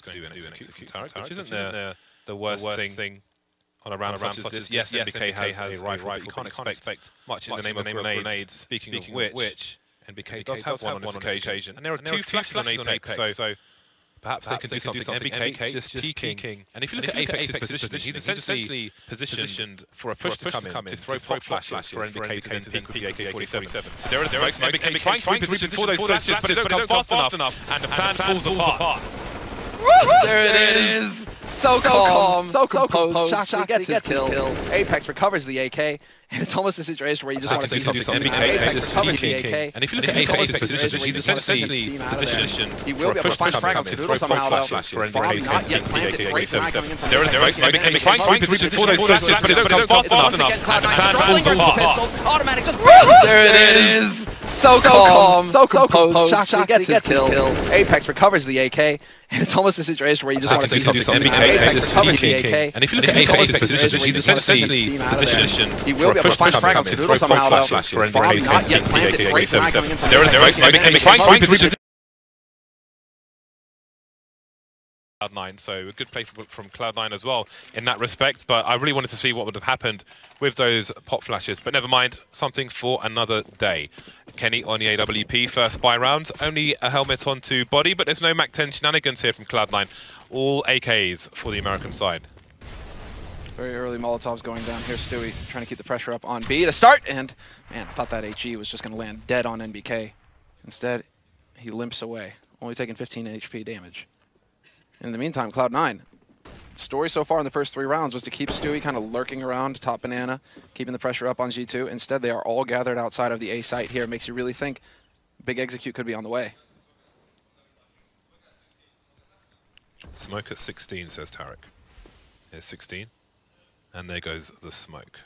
going to do and execute Tarek, which isn't the worst thing on a round such as this. Yes, MBK has a rifle, but you can't expect much in the name of grenades. Speaking of which, MBK does have one on this occasion. And there are two flashes on Apex, so perhaps they can do something. MBK just peeking. And if you look at Apex's position, he's essentially positioned for a push to come in, to throw pop flashes for MBK to then peek with the AK-47. So there are the smokes, MBK trying to reposition for those flashes, but they don't come fast enough, and the plan falls apart. There it is! So calm, so composed. Csgo gets his kill. Apex recovers the AK, and it's almost a situation where you just want to do something. Apex recovers the AK. And if you look at Apex's position, he's essentially positioned. He will be able to find frag on CLOUD9 somehow, though. Bomb not yet planted. Great frag coming in from the MBK trying to reposition for those flashes, but they don't come fast enough. Once again, Cloud9 struggling versus pistols. Automatic just boom! There it is! So calm, so composed. Csgo gets his kill. Apex recovers the AK, and it's almost a situation where you just want to do something. Apex recovers the AK. And if you look at Apex's position, he's essentially positioned. He will be able to find frag on CLOUD9 somehow, though. Bomb not yet planted. Great frag coming in from the MBK trying to reposition. Cloud9, so a good play from Cloud9 as well in that respect, but I really wanted to see what would have happened with those pop flashes, but never mind, something for another day. Kenny on the AWP, first buy round, only a helmet onto body, but there's no MAP2 shenanigans here from Cloud9, all AKs for the American side. Very early Molotovs going down here. Stewie trying to keep the pressure up on B to start, and man, I thought that HE was just going to land dead on NBK. Instead, he limps away, only taking 15 HP damage. In the meantime, Cloud9, story so far in the first 3 rounds was to keep Stewie kind of lurking around top banana, keeping the pressure up on G2. Instead, they are all gathered outside of the A site here. It makes you really think big execute could be on the way. Smoke at 16, says Tarek. Here's 16. And there goes the smoke.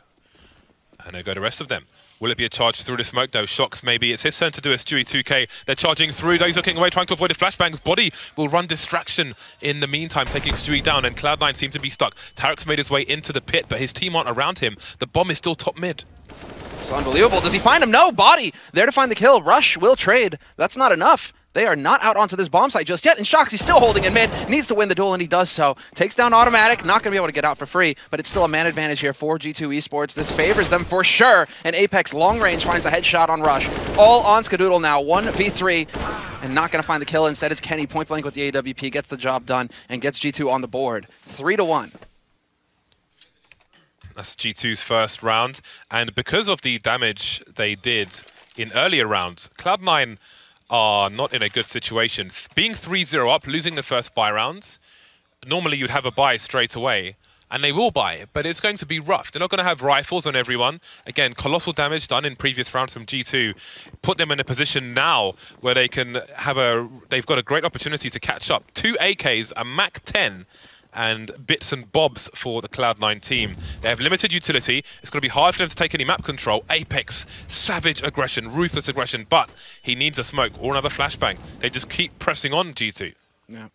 And there go the rest of them. Will it be a charge through the smoke though? Shox maybe. It's his turn to do a Stewie 2K. They're charging through. He's looking away, trying to avoid the flashbangs. Body will run distraction in the meantime, taking Stewie down, and Cloud9 seem to be stuck. Tarek's made his way into the pit, but his team aren't around him. The bomb is still top mid. It's unbelievable. Does he find him? No, Body there to find the kill. Rush will trade. That's not enough. They are not out onto this bomb site just yet, and Shox, he's still holding in mid, needs to win the duel, and he does so. Takes down Automatic, not going to be able to get out for free, but it's still a man advantage here for G2 Esports. This favors them for sure, and Apex long range finds the headshot on Rush. All on Skadoodle now, 1v3, and not going to find the kill. Instead, it's Kenny point blank with the AWP, gets the job done, and gets G2 on the board. 3-1. That's G2's first round, and because of the damage they did in earlier rounds, Cloud9 are not in a good situation. Being 3-0 up, losing the first buy rounds, normally you'd have a buy straight away, and they will buy, but it's going to be rough. They're not going to have rifles on everyone. Again, colossal damage done in previous rounds from G2. Put them in a position now where they can have they've got a great opportunity to catch up. 2 AKs, a MAP2, and bits and bobs for the Cloud9 team. They have limited utility. It's going to be hard for them to take any map control. Apex, savage aggression, ruthless aggression, but he needs a smoke or another flashbang. They just keep pressing on G2. Yeah,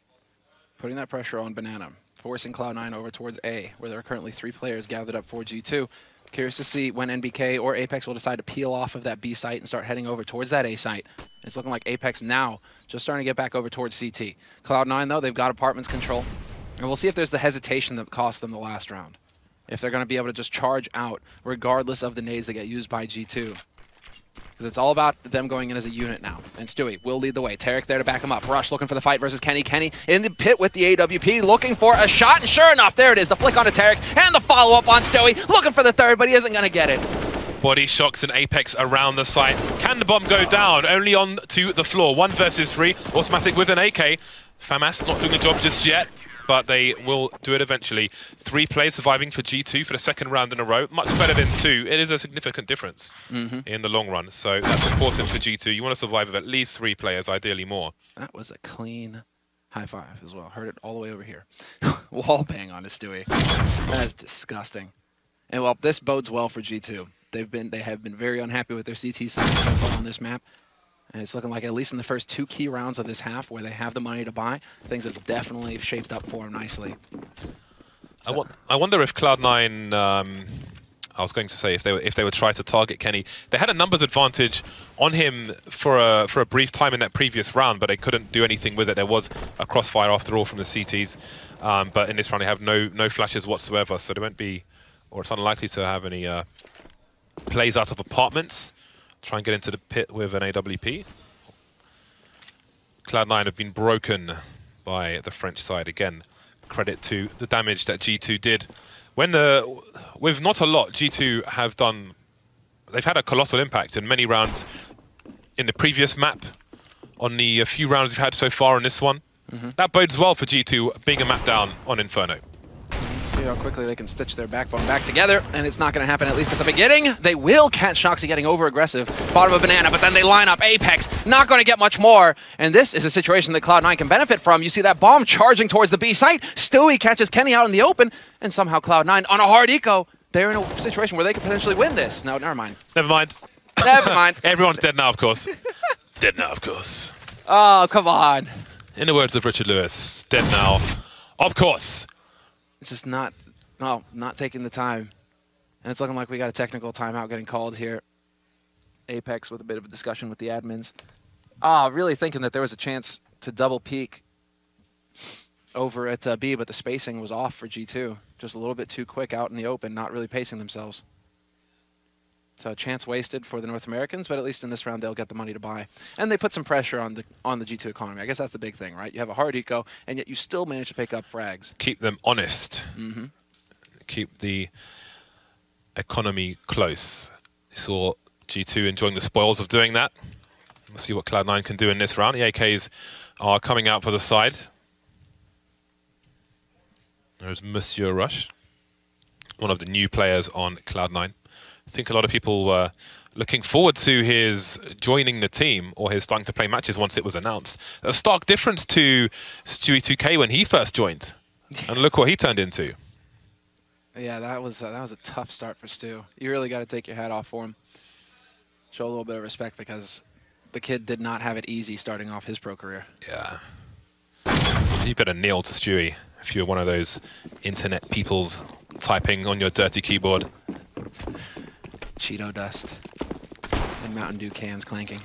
putting that pressure on Banana, forcing Cloud9 over towards A, where there are currently 3 players gathered up for G2. Curious to see when NBK or Apex will decide to peel off of that B site and start heading over towards that A site. It's looking like Apex now just starting to get back over towards CT. Cloud9, though, they've got apartments control. And we'll see if there's the hesitation that cost them the last round. If they're going to be able to just charge out regardless of the nades that get used by G2. Because it's all about them going in as a unit now. And Stewie will lead the way. Tarek there to back him up. Rush looking for the fight versus Kenny. Kenny in the pit with the AWP, looking for a shot. And sure enough, there it is. The flick onto Tarek and the follow-up on Stewie. Looking for the third, but he isn't going to get it. Body Shox and Apex around the site. Can the bomb go down? Only on to the floor. 1 versus 3. Automatic with an AK. Famas not doing the job just yet, but they will do it eventually. 3 players surviving for G2 for the second round in a row. Much better than 2. It is a significant difference in the long run. So that's important for G2. You want to survive with at least 3 players, ideally more. That was a clean high five as well. Heard it all the way over here. Wall bang on to Stewie. That is disgusting. And well, this bodes well for G2. They have been very unhappy with their CT side so far on this map. And it's looking like, at least in the first 2 key rounds of this half, where they have the money to buy, things have definitely shaped up for them nicely. So. I wonder if Cloud9 I was going to say if they would try to target Kenny, they had a numbers advantage on him for a brief time in that previous round, but they couldn't do anything with it. There was a crossfire after all from the CTs, but in this round they have no flashes whatsoever, so they won't be, or it's unlikely to have any plays out of apartments. Try and get into the pit with an AWP. Cloud9 have been broken by the French side again. Credit to the damage that G2 did. When with not a lot, G2 have done. They've had a colossal impact in many rounds in the previous map. On the few rounds we've had so far in this one, that bodes well for G2 being a map down on Inferno. See how quickly they can stitch their backbone back together, and it's not going to happen, at least at the beginning. They will catch Shoxy getting over-aggressive, bottom of Banana, but then they line up Apex, not going to get much more, and this is a situation that Cloud9 can benefit from. You see that bomb charging towards the B site, Stewie catches Kenny out in the open, and somehow Cloud9 on a hard eco, they're in a situation where they could potentially win this. No, never mind. Never mind. Never mind. Everyone's dead now, of course. Dead now, of course. Oh, come on. In the words of Richard Lewis, dead now, of course. It's just not taking the time. And it's looking like we got a technical timeout getting called here. Apex with a bit of a discussion with the admins. Really thinking that there was a chance to double peek over at B, but the spacing was off for G2. Just a little bit too quick out in the open, not really pacing themselves. So a chance wasted for the North Americans, but at least in this round they'll get the money to buy. And they put some pressure on the G2 economy. I guess that's the big thing, right? You have a hard eco, and yet you still manage to pick up frags. Keep them honest. Keep the economy close. You saw G2 enjoying the spoils of doing that. We'll see what Cloud9 can do in this round. The AKs are coming out for the side. There's Monsieur Rush, one of the new players on Cloud9. I think a lot of people were looking forward to his joining the team or his starting to play matches once it was announced. A stark difference to Stewie 2K when he first joined. And look what he turned into. Yeah, that was a tough start for Stu. You really got to take your hat off for him. Show a little bit of respect because the kid did not have it easy starting off his pro career. Yeah. You better kneel to Stewie if you're one of those internet peoples typing on your dirty keyboard. Cheeto dust and Mountain Dew cans clanking.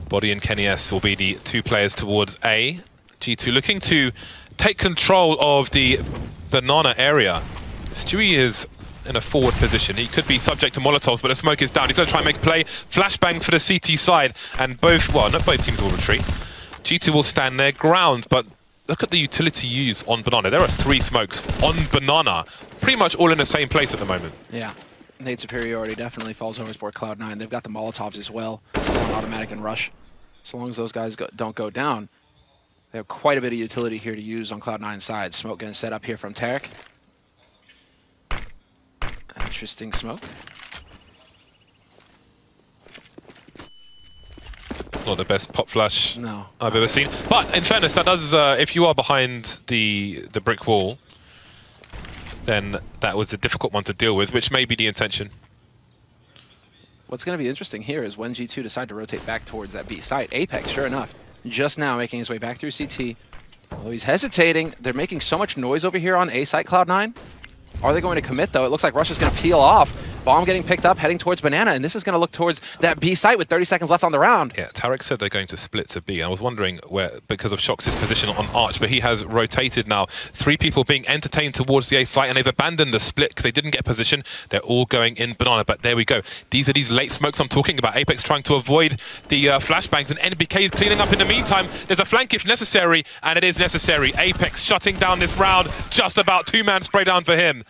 Body and Kenny S will be the two players towards A. G2 looking to take control of the banana area. Stewie is in a forward position. He could be subject to Molotovs, but the smoke is down. He's going to try and make a play. Flashbangs for the CT side, and not both teams will retreat. G2 will stand their ground, but look at the utility used on banana. There are 3 smokes on banana, pretty much all in the same place at the moment. Yeah. Nade superiority definitely falls over for Cloud9. They've got the Molotovs as well, on automatic and rush. So long as those guys don't go down, they have quite a bit of utility here to use on Cloud9's side. Smoke getting set up here from Tarek. Interesting smoke. Not the best pop flash no. I've ever seen. But in fairness, that does, if you are behind the brick wall, then that was a difficult one to deal with, which may be the intention. What's going to be interesting here is when G2 decide to rotate back towards that B site. Apex, sure enough, just now making his way back through CT. Although he's hesitating, they're making so much noise over here on A site Cloud9. Are they going to commit, though? It looks like Rush is going to peel off. Bomb getting picked up, heading towards Banana, and this is going to look towards that B site with 30 seconds left on the round. Yeah, Tarek said they're going to split to B. I was wondering where, because of Shox's position on Arch, but he has rotated now. 3 people being entertained towards the A site, and they've abandoned the split because they didn't get position. They're all going in Banana, but there we go. These are these late smokes I'm talking about. Apex trying to avoid the flashbangs, and NBK is cleaning up in the meantime. There's a flank if necessary, and it is necessary. Apex shutting down this round. Just about 2-man spray down for him.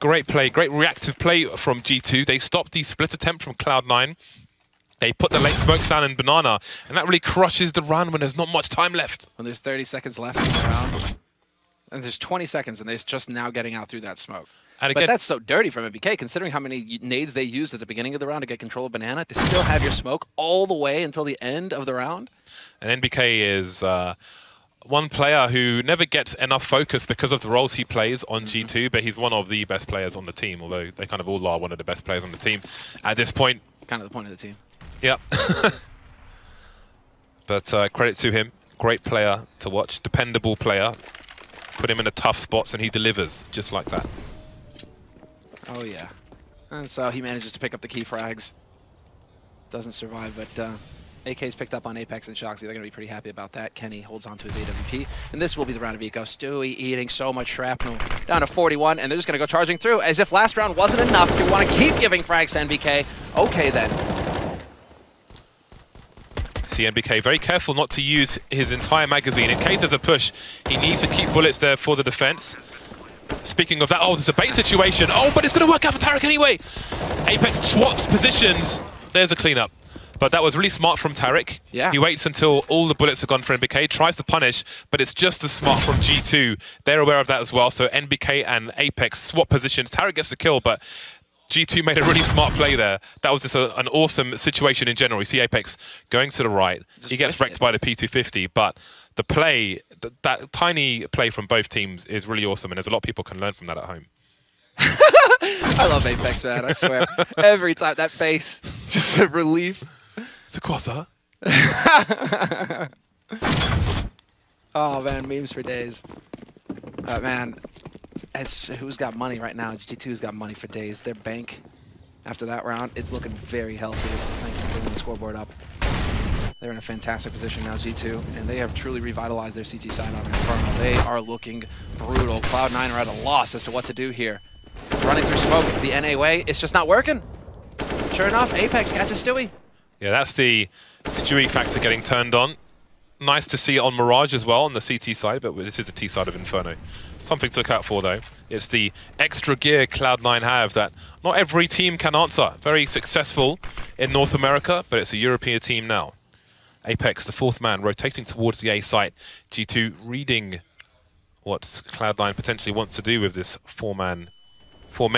Great play, great reactive play from G2. They stopped the split attempt from Cloud9. They put the late smokes down in Banana, and that really crushes the round when there's not much time left. When there's 30 seconds left in the round, and there's 20 seconds, and they're just now getting out through that smoke. And again, but that's so dirty from MBK, considering how many nades they used at the beginning of the round to get control of Banana, to still have your smoke all the way until the end of the round. And NBK is one player who never gets enough focus because of the roles he plays on G2, but he's one of the best players on the team, although they kind of all are one of the best players on the team at this point. Kind of the point of the team. Yeah. But credit to him. Great player to watch. Dependable player. Put him in the tough spots and he delivers just like that. Oh, yeah. And so he manages to pick up the key frags. Doesn't survive, but AK's picked up on Apex and Shoxy. They're going to be pretty happy about that. Kenny holds on to his AWP, and this will be the round of eco. Stewie eating so much shrapnel. Down to 41, and they're just going to go charging through as if last round wasn't enough. You want to keep giving frags to NBK. Okay, then. See NBK very careful not to use his entire magazine. In case there's a push, he needs to keep bullets there for the defense. Speaking of that, oh, there's a bait situation. Oh, but it's going to work out for Tarek anyway. Apex swaps positions. There's a cleanup. But that was really smart from Tarek. Yeah. He waits until all the bullets are gone for NBK, tries to punish, but it's just as smart from G2. They're aware of that as well, so NBK and Apex swap positions. Tarek gets the kill, but G2 made a really smart play there. That was just an awesome situation in general. You see Apex going to the right. He gets wrecked by the P250, but the play, that tiny play from both teams is really awesome, and there's a lot of people can learn from that at home. I love Apex, man, I swear. Every time, that face, just a relief. It's a quasar. Oh, man, memes for days. Man, who's got money right now? It's G2's got money for days. Their bank, after that round, it's looking very healthy. Thank you for bringing the scoreboard up. They're in a fantastic position now, G2, and they have truly revitalized their CT side on Inferno. They are looking brutal. Cloud9 are at a loss as to what to do here. Running through smoke the NA way, it's just not working. Sure enough, Apex catches Stewie. Yeah, that's the Stewie factor getting turned on. Nice to see it on Mirage as well on the CT side, but this is the T side of Inferno. Something to look out for, though. It's the extra gear Cloud9 have that not every team can answer. Very successful in North America, but it's a European team now. Apex, the fourth man, rotating towards the A site. G2 reading what Cloud9 potentially want to do with this four men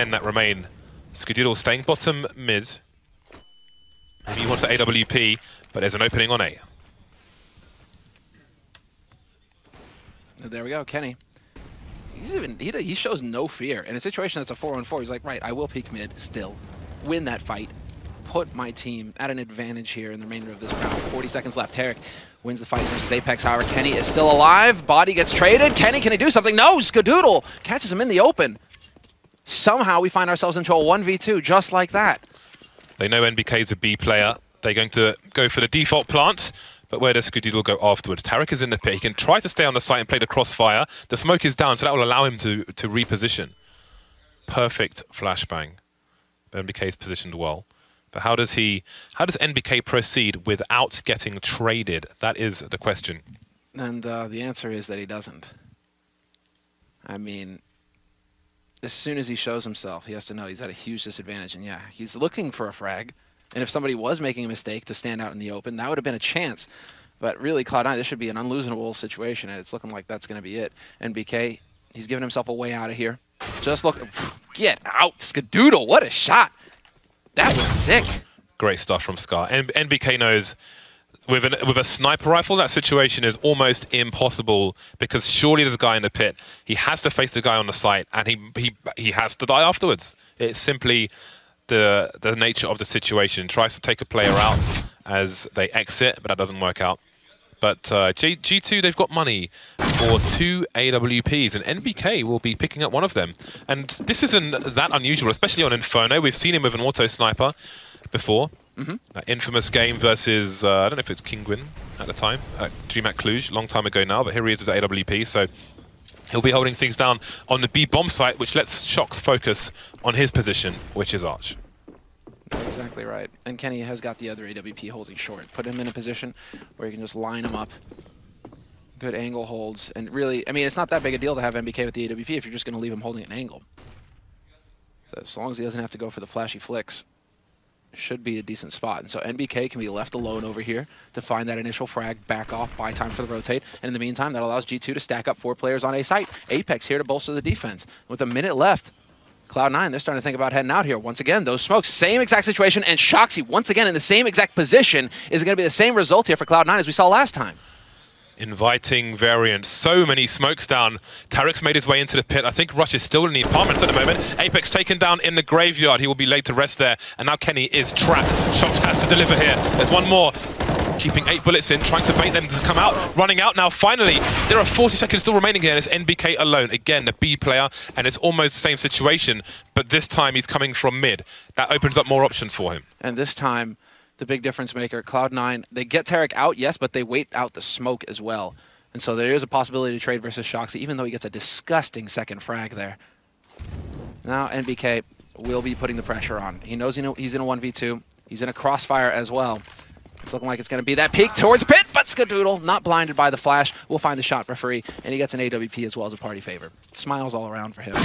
that remain. Skadoodle staying bottom mid. Maybe he wants to AWP, but there's an opening on A. There we go, Kenny. He shows no fear. In a situation that's a 4-on-4, he's like, right, I will peek mid still, win that fight, put my team at an advantage here in the remainder of this round. 40 seconds left. Tarek wins the fight versus Apex. However, Kenny is still alive. Body gets traded. Kenny, can he do something? No, Skadoodle catches him in the open. Somehow we find ourselves into a 1v2 just like that. They know NBK's a B player. They're going to go for the default plant, but where does Skadoodle go afterwards? Tarek is in the pit. He can try to stay on the site and play the crossfire. The smoke is down, so that will allow him to reposition. Perfect flashbang. NBK's positioned well. But how does NBK proceed without getting traded? That is the question. And the answer is that he doesn't. I mean, as soon as he shows himself, he has to know he's at a huge disadvantage. And yeah, he's looking for a frag. And if somebody was making a mistake to stand out in the open, that would have been a chance. But really, Cloud9, this should be an unlosable situation, and it's looking like that's going to be it. NBK, he's giving himself a way out of here. Just look. Get out, Skadoodle. What a shot. That was sick. Great stuff from Scar. NBK knows with a sniper rifle, that situation is almost impossible because surely there's a guy in the pit. He has to face the guy on the site, and he has to die afterwards. It's simply the nature of the situation. Tries to take a player out as they exit, but that doesn't work out. But G2, they've got money for 2 AWPs, and NBK will be picking up one of them. And this isn't that unusual, especially on Inferno. We've seen him with an auto sniper before. That infamous game versus, I don't know if it's Kingwin at the time, GMAT Cluj, long time ago now, but here he is with the AWP. So he'll be holding things down on the B bomb site, which lets Shox focus on his position, which is Arch. Exactly right. And Kenny has got the other AWP holding short. Put him in a position where you can just line him up. Good angle holds. And really, I mean, it's not that big a deal to have NBK with the AWP if you're just going to leave him holding an angle. So as long as he doesn't have to go for the flashy flicks, should be a decent spot. And so NBK can be left alone over here to find that initial frag, back off, buy time for the rotate. And in the meantime, that allows G2 to stack up 4 players on A site. Apex here to bolster the defense. With a minute left, Cloud9, they're starting to think about heading out here. Once again, those smokes, same exact situation, and Shoxy, once again, in the same exact position. Is it going to be the same result here for Cloud9 as we saw last time? Inviting variants. So many smokes down. Tarek's made his way into the pit. I think Rush is still in the apartments at the moment. Apex taken down in the graveyard. He will be laid to rest there. And now Kenny is trapped. Shox has to deliver here. There's one more. keeping 8 bullets in, trying to bait them to come out. Running out now, finally. There are 40 seconds still remaining here, and it's NBK alone. Again, the B player, and it's almost the same situation, but this time he's coming from mid. That opens up more options for him. And this time, the big difference maker, Cloud9, they get Tarek out, yes, but they wait out the smoke as well. And so there is a possibility to trade versus Shoxy, even though he gets a disgusting second frag there. Now NBK will be putting the pressure on. He knows he's in a 1v2. He's in a crossfire as well. It's looking like it's going to be that peek towards Pit, but Skadoodle, not blinded by the flash, will find the shot for free, and he gets an AWP as well as a party favor. Smiles all around for him.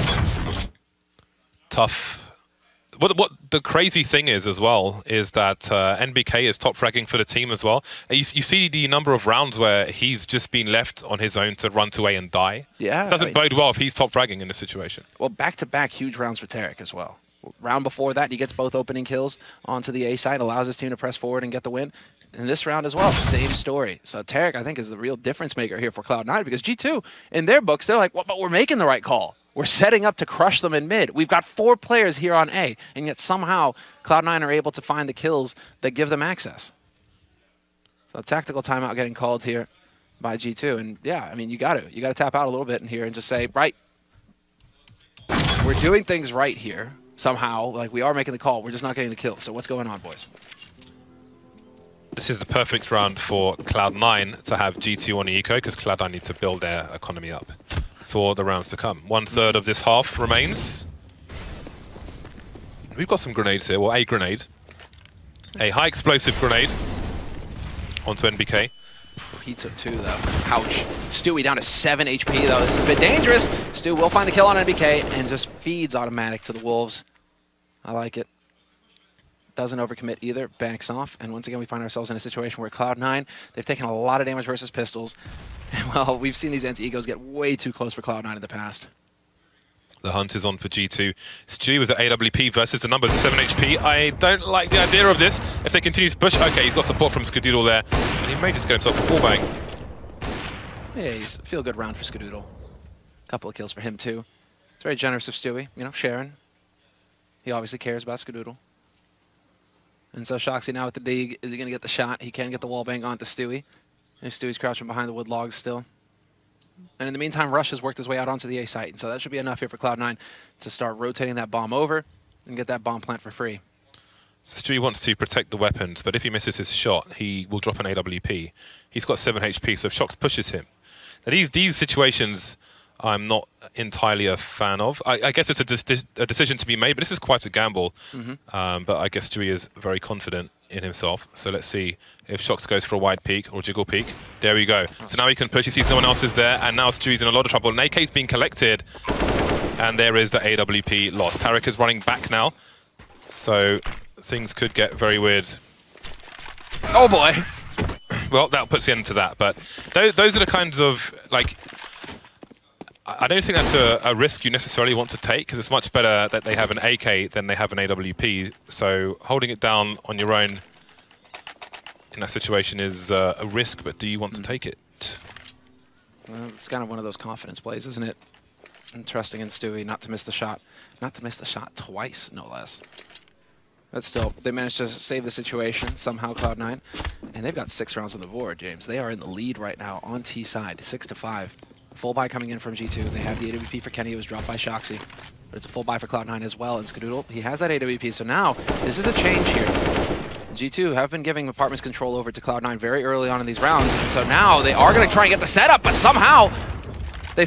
Tough. What the crazy thing is as well is that NBK is top fragging for the team as well. And you see the number of rounds where he's just been left on his own to run to A and die. Yeah. Doesn't bode well if he's top fragging in this situation. Well, back-to-back huge rounds for Tarek as well. Round before that, he gets both opening kills onto the A side, allows his team to press forward and get the win. In this round as well, same story. So Tarek, I think, is the real difference maker here for Cloud9 because G2, in their books, they're like, well, but we're making the right call. We're setting up to crush them in mid. We've got 4 players here on A, and yet somehow Cloud9 are able to find the kills that give them access. So tactical timeout getting called here by G2, and yeah, I mean, you got to tap out a little bit in here and just say, right, we're doing things right here somehow. Like, we are making the call. We're just not getting the kill. So what's going on, boys? This is the perfect round for Cloud9 to have G2 on eco because Cloud9 need to build their economy up for the rounds to come. 1/3 of this half remains. We've got some grenades here. Well, a grenade. A high explosive grenade onto NBK. He took 2, though. Ouch. Stewie down to 7 HP, though. This is a bit dangerous. Stu will find the kill on NBK and just feeds automatic to the Wolves. I like it. Doesn't overcommit either. Backs off. And once again, we find ourselves in a situation where Cloud9, they've taken a lot of damage versus pistols. And, well, we've seen these anti-egos get way too close for Cloud9 in the past. The hunt is on for G2. Stewie with the AWP versus the numbers of 7 HP. I don't like the idea of this. If they continue to push, okay, he's got support from Skadoodle there. And he may just get himself a wallbang. Yeah, he's a feel-good round for Skadoodle. Couple of kills for him, too. It's very generous of Stewie, you know, sharing. He obviously cares about Skadoodle. And so Shoxy now with the dig, is he going to get the shot? He can get the wallbang onto Stewie. And Stewie's crouching behind the wood logs still. And in the meantime, Rush has worked his way out onto the A site. And so that should be enough here for Cloud9 to start rotating that bomb over and get that bomb plant for free. Stewie wants to protect the weapons, but if he misses his shot, he will drop an AWP. He's got 7 HP, so if Shox pushes him. Now these situations I'm not entirely a fan of. I guess it's a decision to be made, but this is quite a gamble. But I guess Stewie is very confident in himself. So let's see if Shox goes for a wide peek or jiggle peek. There we go. So now he can push. He sees no one else is there, and now Stewie's in a lot of trouble. And AK's being collected, and there is the AWP lost. Tarek is running back now, so things could get very weird. Oh boy! Well, that puts the end to that. But those are the kinds of, like, I don't think that's a risk you necessarily want to take, because it's much better that they have an AK than they have an AWP. So holding it down on your own in that situation is a risk, but do you want to take it? Well, it's kind of one of those confidence plays, isn't it? And trusting in Stewie not to miss the shot. Not to miss the shot twice, no less. But still, they managed to save the situation, somehow, Cloud9. And they've got 6 rounds on the board, James. They are in the lead right now on T side, 6-5. Full buy coming in from G2. They have the AWP for Kenny. It was dropped by Shoxy. But it's a full buy for Cloud9 as well. And Skadoodle, he has that AWP. So now, this is a change here. G2 have been giving Apartments control over to Cloud9 very early on in these rounds. And so now they are going to try and get the setup, but somehow they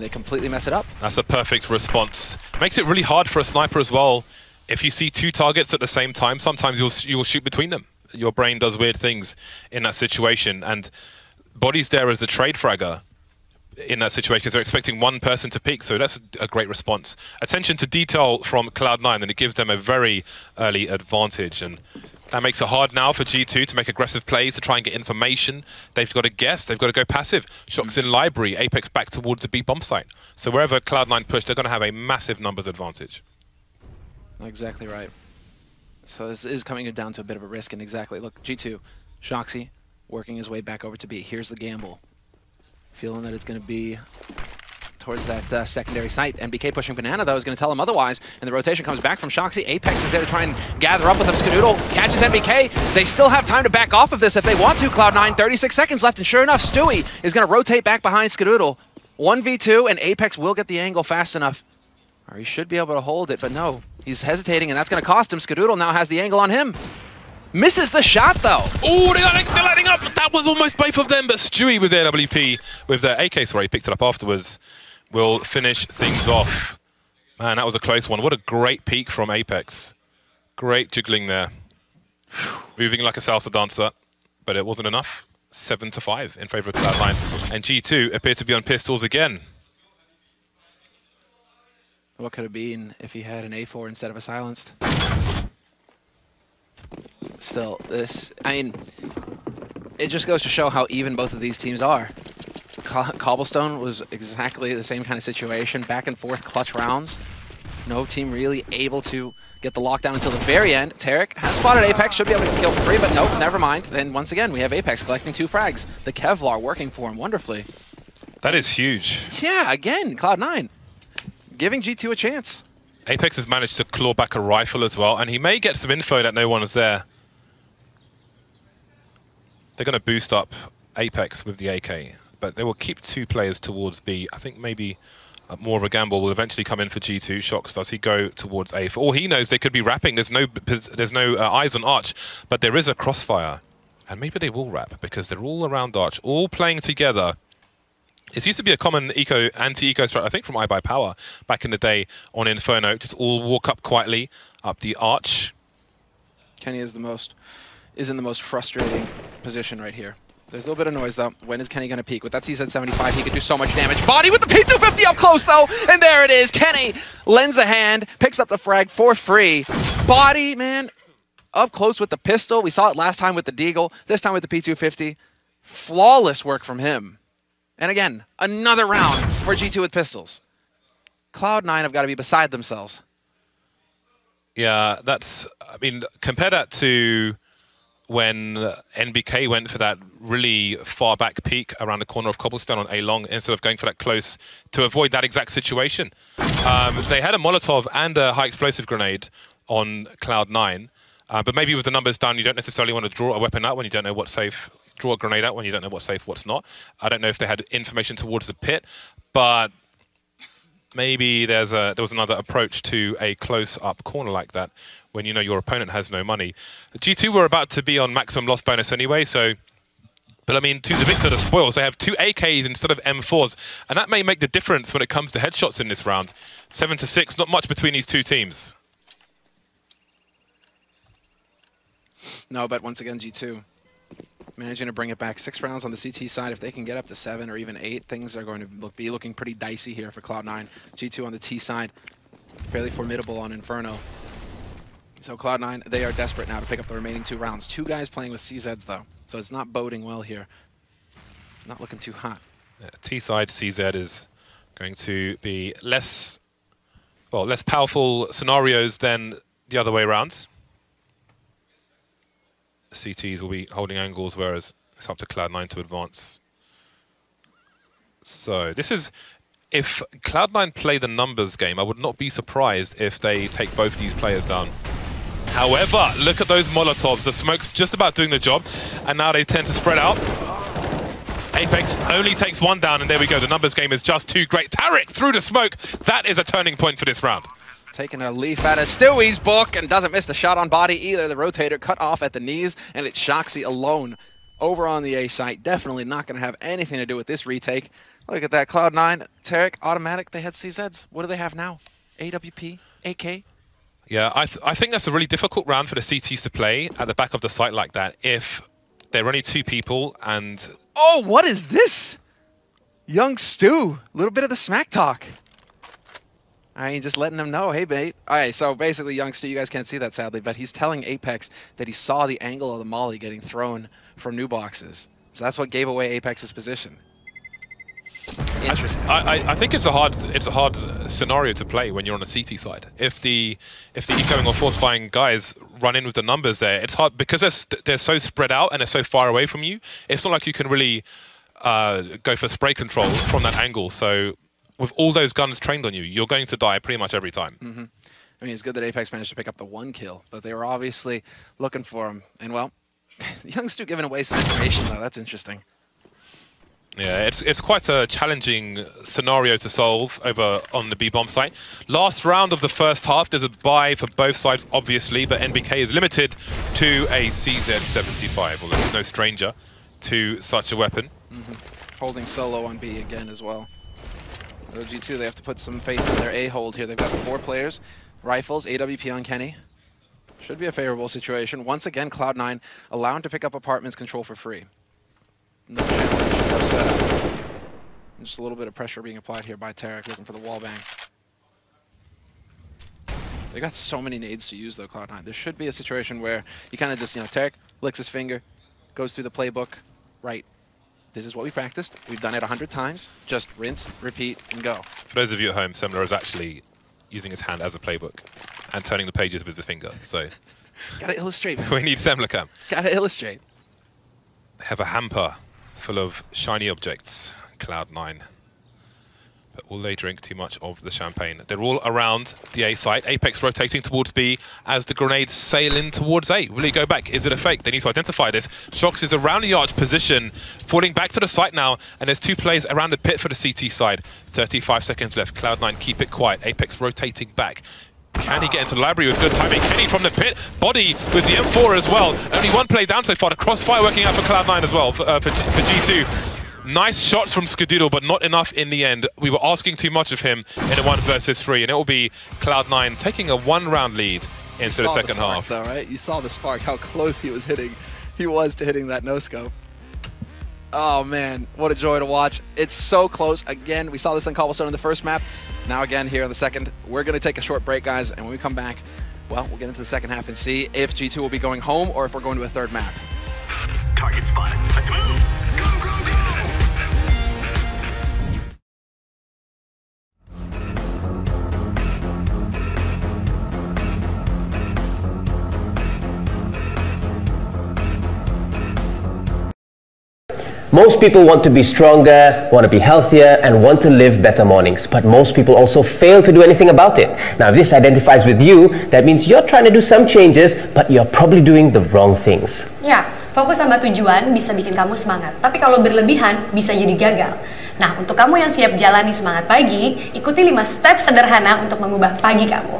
completely mess it up. That's a perfect response. Makes it really hard for a sniper as well. If you see 2 targets at the same time, sometimes you'll shoot between them. Your brain does weird things in that situation. And Body's there as the trade fragger in that situation because they're expecting one person to peek, so that's a great response. Attention to detail from Cloud9, and it gives them a very early advantage, and that makes it hard now for G2 to make aggressive plays to try and get information. They've got to guess, they've got to go passive. Shox in library, Apex back towards the B bomb site. So wherever Cloud9 push, they're going to have a massive numbers advantage. Exactly right. So this is coming down to a bit of a risk, and exactly, look, G2, Shoxy working his way back over to B. Here's the gamble. Feeling that it's going to be towards that secondary site. MBK pushing Banana, though, is going to tell him otherwise, and the rotation comes back from Shoxy. Apex is there to try and gather up with him. Skadoodle catches MBK. They still have time to back off of this if they want to. Cloud9, 36 seconds left, and sure enough, Stewie is going to rotate back behind Skadoodle. 1v2, and Apex will get the angle fast enough. Or he should be able to hold it, but no. He's hesitating, and that's going to cost him. Skadoodle now has the angle on him. Misses the shot, though. Oh, they're lighting up. That was almost both of them, but Stewie with their WP, with their AK, sorry, picked it up afterwards, will finish things off. Man, that was a close one. What a great peek from Apex. Great jiggling there. Moving like a salsa dancer, but it wasn't enough. 7-5 in favor of Cloud9. And G2 appear to be on pistols again. What could it been if he had an A4 instead of a silenced? Still, I mean, it just goes to show how even both of these teams are. Cobblestone was exactly the same kind of situation, back and forth clutch rounds. No team really able to get the lockdown until the very end. Tarek has spotted Apex, should be able to kill for free, but nope, never mind. Then once again, we have Apex collecting 2 frags. The Kevlar working for him wonderfully. That is huge. Yeah, again, Cloud9 giving G2 a chance. Apex has managed to claw back a rifle as well, and he may get some info that no one is there. They're going to boost up Apex with the AK, but they will keep 2 players towards B. I think maybe more of a gamble will eventually come in for G2. Shox, does he go towards A? For all he knows, they could be wrapping. There's no eyes on Arch, but there is a crossfire. And maybe they will wrap, because they're all around Arch, all playing together. It used to be a common anti-eco strat, I think, from iBuyPower back in the day on Inferno. Just all walk up quietly up the Arch. Kenny is in the most frustrating position right here. There's a little bit of noise, though. When is Kenny going to peak? With that CZ75, he could do so much damage. Body with the P250 up close, though, and there it is. Kenny lends a hand, picks up the frag for free. Body, man, up close with the pistol. We saw it last time with the Deagle, this time with the P250. Flawless work from him. And again, another round for G2 with pistols. Cloud9 have got to be beside themselves. Yeah, that's, I mean, compare that to when NBK went for that really far back peek around the corner of Cobblestone on A long instead of going for that close to avoid that exact situation. They had a Molotov and a high explosive grenade on Cloud9, but maybe with the numbers down, you don't necessarily want to draw a weapon out when you don't know what's safe. Draw a grenade out when you don't know what's safe, what's not. I don't know if they had information towards the pit, but maybe there was another approach to a close-up corner like that when you know your opponent has no money. G2 were about to be on maximum loss bonus anyway, so... But I mean, to the victor, the spoils, they have 2 AKs instead of M4s, and that may make the difference when it comes to headshots in this round. 7-6, not much between these 2 teams. No, but once again, G2 managing to bring it back. 6 rounds on the CT side. If they can get up to 7 or even 8, things are going to be looking pretty dicey here for Cloud9. G2 on the T side, fairly formidable on Inferno. So Cloud9, they are desperate now to pick up the remaining 2 rounds. 2 guys playing with CZs, though, so it's not boding well here. Not looking too hot. Yeah, T side CZ is going to be less powerful scenarios than the other way around. CTs will be holding angles, whereas it's up to Cloud9 to advance. So this is, if Cloud9 play the numbers game, I would not be surprised if they take both these players down. However, look at those Molotovs. The smoke's just about doing the job, and now they tend to spread out. Apex only takes 1 down, and there we go. The numbers game is just too great. Tarek through the smoke. That is a turning point for this round. Taking a leaf out of Stewie's book and doesn't miss the shot on body either. The rotator cut off at the knees, and it's Shoxy alone over on the A site. Definitely not going to have anything to do with this retake. Look at that, Cloud9, Tarek, automatic. They had CZs. What do they have now? AWP, AK. Yeah, I think that's a really difficult round for the CTs to play at the back of the site like that if there are only 2 people and... Oh, what is this? Young Stu, a little bit of the smack talk. I mean, just letting them know, hey, mate. All right, so basically, Young Stu, you guys can't see that, sadly, but he's telling Apex that he saw the angle of the molly getting thrown from new boxes. So that's what gave away Apex's position. Interesting. I think it's a hard scenario to play when you're on the CT side. If the ecoing or force buying guys run in with the numbers there, it's hard because they're so spread out and they're so far away from you. It's not like you can really go for spray control from that angle. So with all those guns trained on you, you're going to die pretty much every time. Mm-hmm. I mean, it's good that Apex managed to pick up the 1 kill, but they were obviously looking for him. And, well, Young Stu giving away some information, though. That's interesting. Yeah, it's quite a challenging scenario to solve over on the B-bomb site. Last round of the first half, there's a buy for both sides, obviously, but NBK is limited to a CZ75, although he's no stranger to such a weapon. Mm-hmm. Holding solo on B again as well. G2, they have to put some faith in their A hold here. They've got 4 players, rifles, AWP on Kenny. Should be a favorable situation. Once again, Cloud9 allowed to pick up apartments control for free. No challenge, no setup. And just a little bit of pressure being applied here by Tarek, looking for the wall bang. They got so many nades to use, though, Cloud9. There should be a situation where you kind of just, Tarek licks his finger, goes through the playbook, right. This is what we practiced. We've done it 100 times. Just rinse, repeat, and go. For those of you at home, Semler is actually using his hand as a playbook and turning the pages with his finger. So gotta illustrate, man. We need Semler cam. Gotta illustrate. They have a hamper full of shiny objects, Cloud9. But will they drink too much of the champagne? They're all around the A site. Apex rotating towards B as the grenades sail in towards A. Will he go back? Is it a fake? They need to identify this. Shox is around the arch position, falling back to the site now, and there's 2 players around the pit for the CT side. 35 seconds left. Cloud9 keep it quiet. Apex rotating back. Can he get into the library with good timing? Kenny from the pit. Body with the M4 as well. Only 1 play down so far. The crossfire working out for Cloud9 as well, for G2. Nice shots from Skadoodle, but not enough in the end. We were asking too much of him in a 1 versus 3, and it will be Cloud9 taking a 1-round lead into the second half. Though, right? You saw the spark, how close he was to hitting that no-scope. Oh, man, what a joy to watch. It's so close. Again, we saw this on Cobblestone in the first map. Now again here in the second. We're going to take a short break, guys, and when we come back, well, we'll get into the second half and see if G2 will be going home or if we're going to a 3rd map. Target spotted. Let's move. Go, go, go! Most people want to be stronger, want to be healthier, and want to live better mornings. But most people also fail to do anything about it. Now, if this identifies with you, that means you're trying to do some changes, but you're probably doing the wrong things. Ya, fokus sama tujuan bisa bikin kamu semangat. Tapi kalau berlebihan, bisa jadi gagal. Nah, untuk kamu yang siap jalani semangat pagi, ikuti 5 step sederhana untuk mengubah pagi kamu.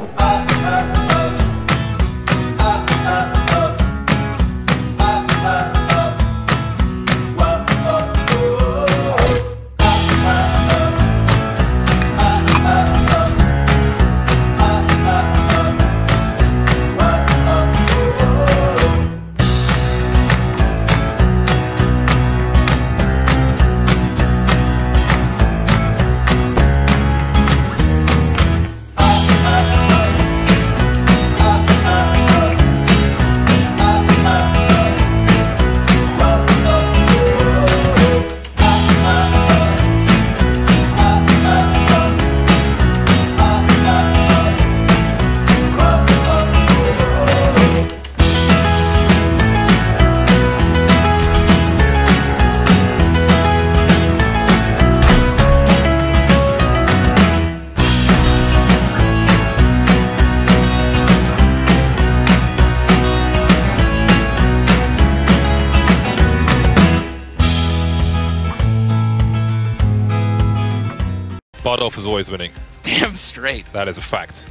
Bardolph is always winning. Damn straight. That is a fact.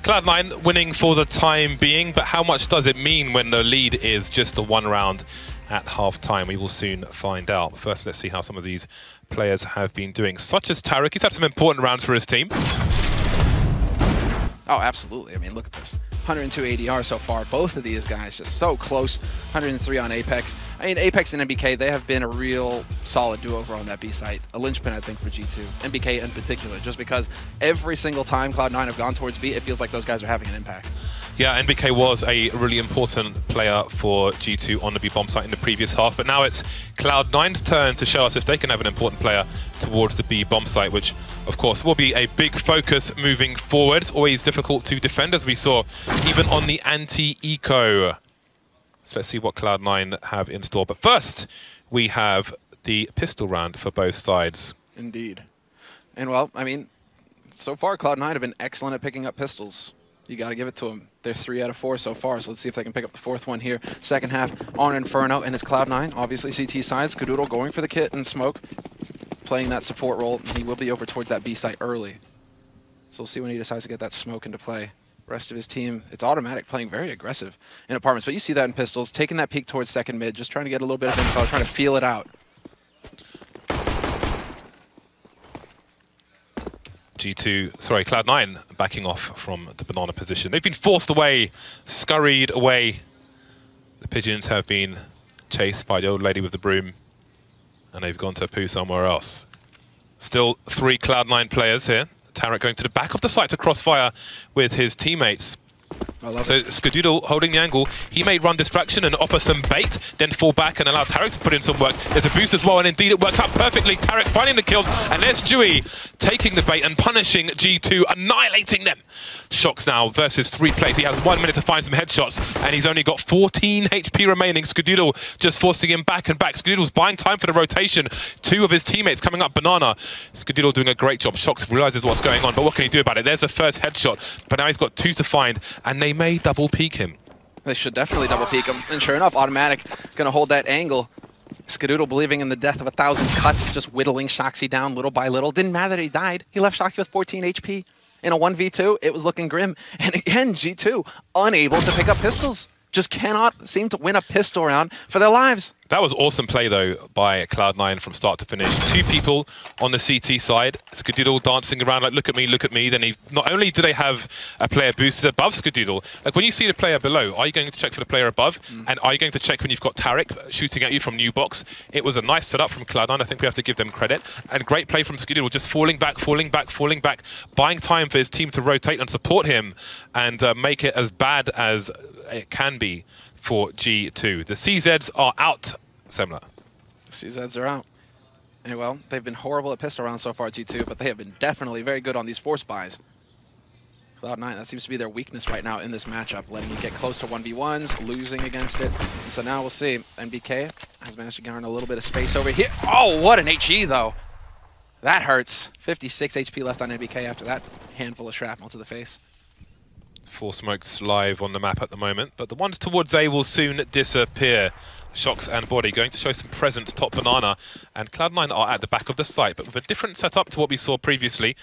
Cloud9 winning for the time being, but how much does it mean when the lead is just the 1 round at half-time? We will soon find out. First, let's see how some of these players have been doing, such as Tarek. He's had some important rounds for his team. Oh, absolutely. I mean, look at this. 102 ADR so far. Both of these guys just so close. 103 on Apex. I mean, Apex and NBK, they have been a real solid duo over on that B site. A linchpin, I think, for G2. NBK in particular, just because every single time Cloud9 have gone towards B, it feels like those guys are having an impact. Yeah, NBK was a really important player for G2 on the B-bomb site in the previous half, but now it's Cloud9's turn to show us if they can have an important player towards the B-bomb site, which, of course, will be a big focus moving forward. It's always difficult to defend, as we saw, even on the anti-eco. So let's see what Cloud9 have in store. But first, we have the pistol round for both sides. Indeed. And well, I mean, so far Cloud9 have been excellent at picking up pistols. You got to give it to them. They're 3 out of 4 so far, so let's see if they can pick up the 4th one here. Second half on Inferno, and it's Cloud9, obviously CT side. Skadoodle going for the kit and smoke, playing that support role. He will be over towards that B site early. So we'll see when he decides to get that smoke into play. Rest of his team, it's automatic, playing very aggressive in apartments. But you see that in pistols, taking that peek towards second mid, just trying to get a little bit of info, trying to feel it out. Cloud9 backing off from the banana position. They've been forced away, scurried away. The pigeons have been chased by the old lady with the broom, and they've gone to poo somewhere else. Still 3 Cloud9 players here. Tarek going to the back of the site to crossfire with his teammates. So Skadoodle holding the angle. He may run distraction and offer some bait, then fall back and allow Tarek to put in some work. There's a boost as well, and indeed it works out perfectly. Tarek finding the kills, and there's Dewey taking the bait and punishing G2, annihilating them. Shox now versus 3 plays. He has 1 minute to find some headshots, and he's only got 14 HP remaining. Skadoodle just forcing him back and back. Skadoodle's buying time for the rotation. 2 of his teammates coming up banana. Skadoodle doing a great job. Shox realizes what's going on, but what can he do about it? There's the first headshot, but now he's got 2 to find, and they may double peek him. They should definitely double peek him. And sure enough, Automatic going to hold that angle. Skadoodle believing in the death of 1,000 cuts, just whittling Shoxy down little by little. Didn't matter that he died. He left Shoxy with 14 HP. In a 1v2, it was looking grim. And again, G2 unable to pick up pistols. Just cannot seem to win a pistol round for their lives. That was awesome play, though, by Cloud9 from start to finish. 2 people on the CT side. Skadoodle dancing around like, look at me, look at me. Then he, not only do they have a player boosted above Skadoodle, like when you see the player below, are you going to check for the player above? And are you going to check when you've got Tarek shooting at you from new box? It was a nice setup from Cloud9. I think we have to give them credit. And great play from Skadoodle, just falling back, buying time for his team to rotate and support him and make it as bad as it can be for G2. The CZs are out, Semler. The CZs are out. And well, they've been horrible at pistol rounds so far, G2, but they have been definitely very good on these force buys. Cloud9, that seems to be their weakness right now in this matchup, letting you get close to 1v1s, losing against it. And so now we'll see. NBK has managed to garner a little bit of space over here. Oh, what an HE, though. That hurts. 56 HP left on NBK after that handful of shrapnel to the face. 4 smokes live on the map at the moment, but the ones towards A will soon disappear. Shox and Body going to show some presence top banana, and Cloud9 are at the back of the site, but with a different setup to what we saw previously.